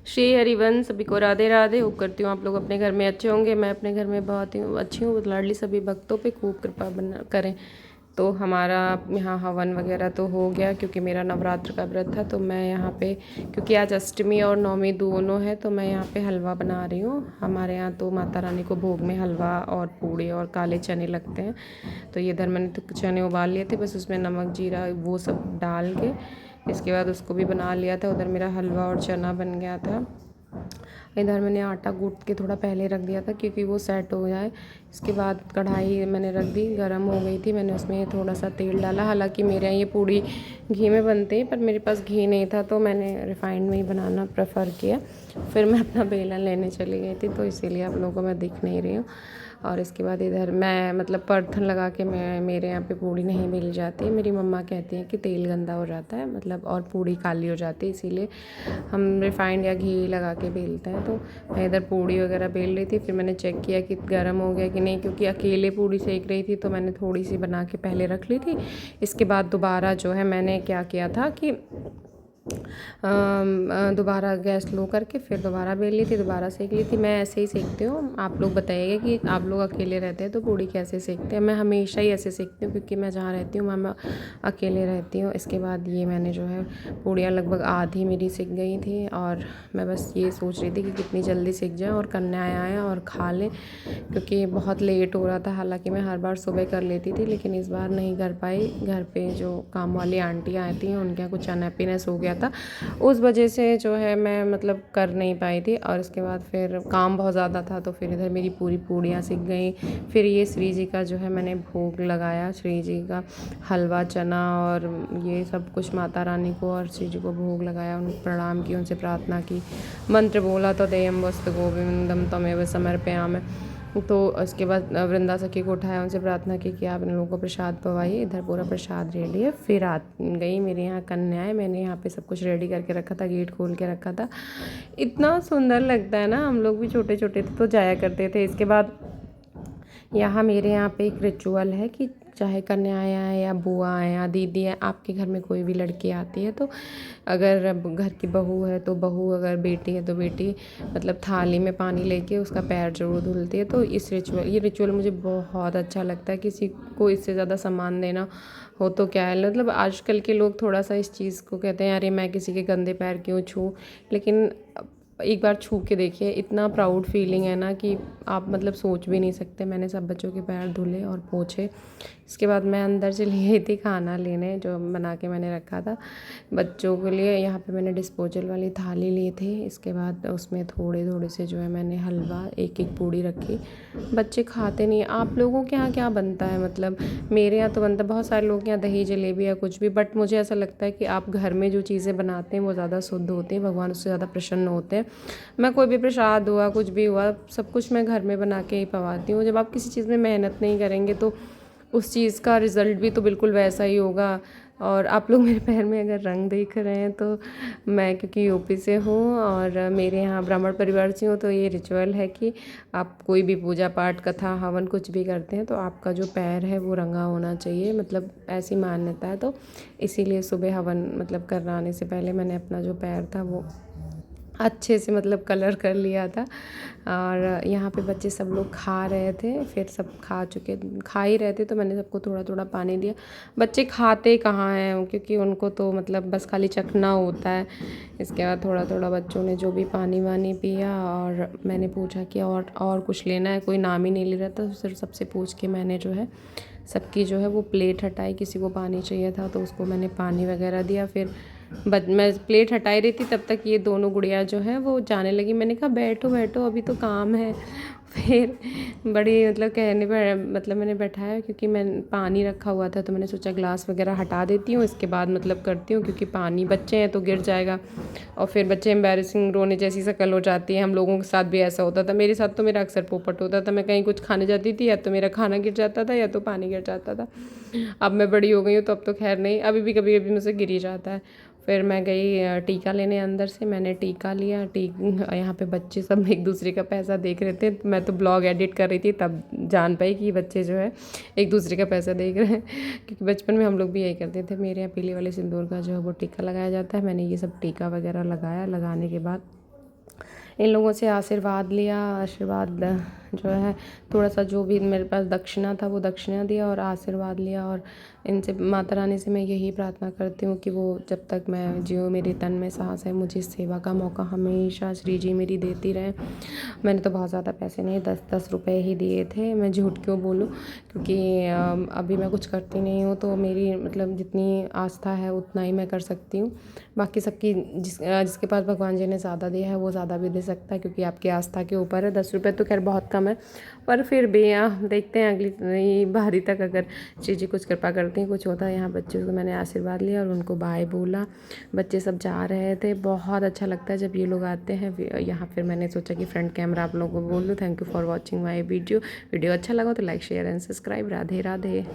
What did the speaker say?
श्री हरिवंश, सभी को राधे राधे। होप करती हूँ आप लोग अपने घर में अच्छे होंगे। मैं अपने घर में बहुत ही अच्छी हूँ। लाडली सभी भक्तों पे खूब कृपा बना करें। तो हमारा यहाँ हवन वगैरह तो हो गया, क्योंकि मेरा नवरात्र का व्रत था। तो मैं यहाँ पे, क्योंकि आज अष्टमी और नवमी दोनों है, तो मैं यहाँ पे हलवा बना रही हूँ। हमारे यहाँ तो माता रानी को भोग में हलवा और पूड़ी और काले चने लगते हैं। तो ये इधर मैंने तो चने उबाल लिए थे, बस उसमें नमक जीरा वो सब डाल के इसके बाद उसको भी बना लिया था। उधर मेरा हलवा और चना बन गया था। इधर मैंने आटा गूँथ के थोड़ा पहले रख दिया था, क्योंकि वो सेट हो जाए। इसके बाद कढ़ाई मैंने रख दी, गरम हो गई थी। मैंने उसमें थोड़ा सा तेल डाला। हालांकि मेरे यहाँ ये पूड़ी घी में बनते हैं, पर मेरे पास घी नहीं था, तो मैंने रिफाइंड में ही बनाना प्रेफर किया। फिर मैं अपना बेलन लेने चली गई थी, तो इसीलिए आप लोगों को मैं दिख नहीं रही हूँ। और इसके बाद इधर मैं मतलब परथन लगा के, मैं मेरे यहाँ पे पूड़ी नहीं बेली जाती है। मेरी मम्मा कहती हैं कि तेल गंदा हो जाता है, मतलब और पूड़ी काली हो जाती है, इसीलिए हम रिफाइंड या घी लगा के बेलते हैं। तो मैं इधर पूड़ी वगैरह बेल रही थी। फिर मैंने चेक किया कि गर्म हो गया कि नहीं, क्योंकि अकेले पूड़ी सेक रही थी, तो मैंने थोड़ी सी बना के पहले रख ली थी। इसके बाद दोबारा जो है मैंने क्या किया था कि दोबारा गैस लो करके फिर दोबारा बेल ली थी, दोबारा सेक ली थी। मैं ऐसे ही सेकती हूँ। आप लोग बताइएगा कि आप लोग अकेले रहते हैं तो पूड़ी कैसे सेकते हैं। मैं हमेशा ही ऐसे सेकती हूँ, क्योंकि मैं जहाँ रहती हूँ वहाँ मैं अकेले रहती हूँ। इसके बाद ये मैंने जो है पूड़ियाँ लगभग आधी मेरी सिक गई थी, और मैं बस ये सोच रही थी कि कितनी जल्दी सिक जाए और कन्याएँ आएँ और खा लें, क्योंकि बहुत लेट हो रहा था। हालांकि मैं हर बार सुबह कर लेती थी, लेकिन इस बार नहीं कर पाई। घर पे जो काम वाली आंटी आई थी, उनके यहाँ कुछ अनहैप्पीनेस हो गया था, उस वजह से जो है मैं मतलब कर नहीं पाई थी। और इसके बाद फिर काम बहुत ज़्यादा था, तो फिर इधर मेरी पूरी पूड़ियाँ सिक गई। फिर ये श्री जी का जो है मैंने भोग लगाया, श्री जी का हलवा चना और ये सब कुछ माता रानी को और श्री जी को भोग लगाया। उन प्रणाम की, उनसे प्रार्थना की, मंत्र बोला तो देयम वस्तु गोविंदम तमेव समर्पयामि। तो उसके बाद वृंदा सखी को उठाया, उनसे प्रार्थना की कि आप इन लोगों को प्रसाद पवाइए। इधर पूरा प्रसाद रेडी है। फिर आ गई मेरे यहाँ कन्याएं। मैंने यहाँ पे सब कुछ रेडी करके रखा था, गेट खोल के रखा था। इतना सुंदर लगता है ना। हम लोग भी छोटे छोटे थे तो जाया करते थे। इसके बाद यहाँ मेरे यहाँ पे एक रिचुअल है कि चाहे कन्याएँ आएँ या बुआ आएँ या दीदी है, आपके घर में कोई भी लड़की आती है, तो अगर घर की बहू है तो बहू, अगर बेटी है तो बेटी, मतलब थाली में पानी लेके उसका पैर जरूर धुलती है। तो ये रिचुअल मुझे बहुत अच्छा लगता है। किसी को इससे ज़्यादा सम्मान देना हो तो क्या है। मतलब आजकल के लोग थोड़ा सा इस चीज़ को कहते हैं, अरे मैं किसी के गंदे पैर क्यों छूऊं, लेकिन एक बार छू के देखिए, इतना प्राउड फीलिंग है ना कि आप मतलब सोच भी नहीं सकते। मैंने सब बच्चों के पैर धुले और पोंछे। इसके बाद मैं अंदर चली गई थी खाना लेने, जो बना के मैंने रखा था बच्चों के लिए। यहाँ पे मैंने डिस्पोजल वाली थाली ली थी। इसके बाद उसमें थोड़े थोड़े से जो है मैंने हलवा, एक एक पूड़ी रखी। बच्चे खाते नहीं। आप लोगों के यहाँ क्या बनता है? मतलब मेरे यहाँ तो बनता है, बहुत सारे लोग के यहाँ दही जलेबी या कुछ भी, बट मुझे ऐसा लगता है कि आप घर में जो चीज़ें बनाते हैं वो ज़्यादा शुद्ध होती हैं, भगवान उससे ज़्यादा प्रसन्न होते हैं। मैं कोई भी प्रसाद हुआ, कुछ भी हुआ, सब कुछ मैं घर में बना के ही पवाती हूँ। जब आप किसी चीज़ में मेहनत नहीं करेंगे तो उस चीज़ का रिज़ल्ट भी तो बिल्कुल वैसा ही होगा। और आप लोग मेरे पैर में अगर रंग देख रहे हैं तो मैं क्योंकि यूपी से हूँ और मेरे यहाँ ब्राह्मण परिवार से हूँ, तो ये रिचुअल है कि आप कोई भी पूजा पाठ कथा हवन कुछ भी करते हैं तो आपका जो पैर है वो रंगा होना चाहिए, मतलब ऐसी मान्यता है। तो इसीलिए सुबह हवन मतलब कराने से पहले मैंने अपना जो पैर था वो अच्छे से मतलब कलर कर लिया था। और यहाँ पे बच्चे सब लोग खा रहे थे। फिर सब खा ही रहे थे, तो मैंने सबको थोड़ा थोड़ा पानी दिया। बच्चे खाते कहाँ हैं, क्योंकि उनको तो मतलब बस खाली चखना होता है। इसके बाद थोड़ा थोड़ा बच्चों ने जो भी पानी वानी पिया, और मैंने पूछा कि और कुछ लेना है। कोई नाम ही नहीं ले रहा था, तो सिर्फ सबसे पूछ के मैंने जो है सबकी जो है वो प्लेट हटाई। किसी को पानी चाहिए था तो उसको मैंने पानी वगैरह दिया। फिर मैं प्लेट हटाई रही थी, तब तक ये दोनों गुड़िया जो है वो जाने लगी। मैंने कहा बैठो बैठो, अभी तो काम है। फिर बड़ी मतलब कहने पर मतलब मैंने बैठाया, क्योंकि मैं पानी रखा हुआ था, तो मैंने सोचा ग्लास वगैरह हटा देती हूँ, इसके बाद मतलब करती हूँ, क्योंकि पानी बच्चे हैं तो गिर जाएगा और फिर बच्चे एम्बैरेसिंग रोने जैसी शक्ल हो जाती है। हम लोगों के साथ भी ऐसा होता था। मेरे साथ तो मेरा अक्सर पोपट होता था। मैं कहीं कुछ खाने जाती थी, या तो मेरा खाना गिर जाता था या तो पानी गिर जाता था। अब मैं बड़ी हो गई हूँ तो अब तो खैर नहीं, अभी भी कभी कभी मुझसे गिर ही जाता है। फिर मैं गई टीका लेने अंदर से, मैंने टीका लिया। यहाँ पे बच्चे सब एक दूसरे का पैसा देख रहे थे। मैं तो ब्लॉग एडिट कर रही थी, तब जान पाई कि बच्चे जो है एक दूसरे का पैसा देख रहे हैं, क्योंकि बचपन में हम लोग भी यही करते थे। मेरे यहाँ पीले वाले सिंदूर का जो है वो टीका लगाया जाता है। मैंने ये सब टीका वगैरह लगाया। लगाने के बाद इन लोगों से आशीर्वाद लिया। आशीर्वाद जो है थोड़ा सा जो भी मेरे पास दक्षिणा था वो दक्षिणा दिया और आशीर्वाद लिया। और इनसे माता रानी से मैं यही प्रार्थना करती हूँ कि वो जब तक मैं जीऊँ, मेरे तन में सांस है, मुझे सेवा का मौका हमेशा श्री जी मेरी देती रहे। मैंने तो बहुत ज़्यादा पैसे नहीं, 10-10 रुपए ही दिए थे। मैं झूठ क्यों बोलूँ, क्योंकि अभी मैं कुछ करती नहीं हूँ, तो मेरी मतलब जितनी आस्था है उतना ही मैं कर सकती हूँ। बाकी सबकी जिसके पास भगवान जी ने ज़्यादा दिया है वो ज़्यादा भी दे सकता है, क्योंकि आपकी आस्था के ऊपर है। 10 रुपये तो खैर बहुत कम है, पर फिर भी देखते हैं अगली बारी तक अगर श्री जी कुछ कृपा करती हैं, कुछ होता है। यहाँ बच्चों को मैंने आशीर्वाद लिया और उनको बाय बोला। बच्चे सब जा रहे थे। बहुत अच्छा लगता है जब ये लोग आते हैं यहाँ। फिर मैंने सोचा कि फ्रंट कैमरा आप लोगों को बोल दूँ। Thank you for watching my video. Video अच्छा लगा तो like share and subscribe. Radhe Radhe.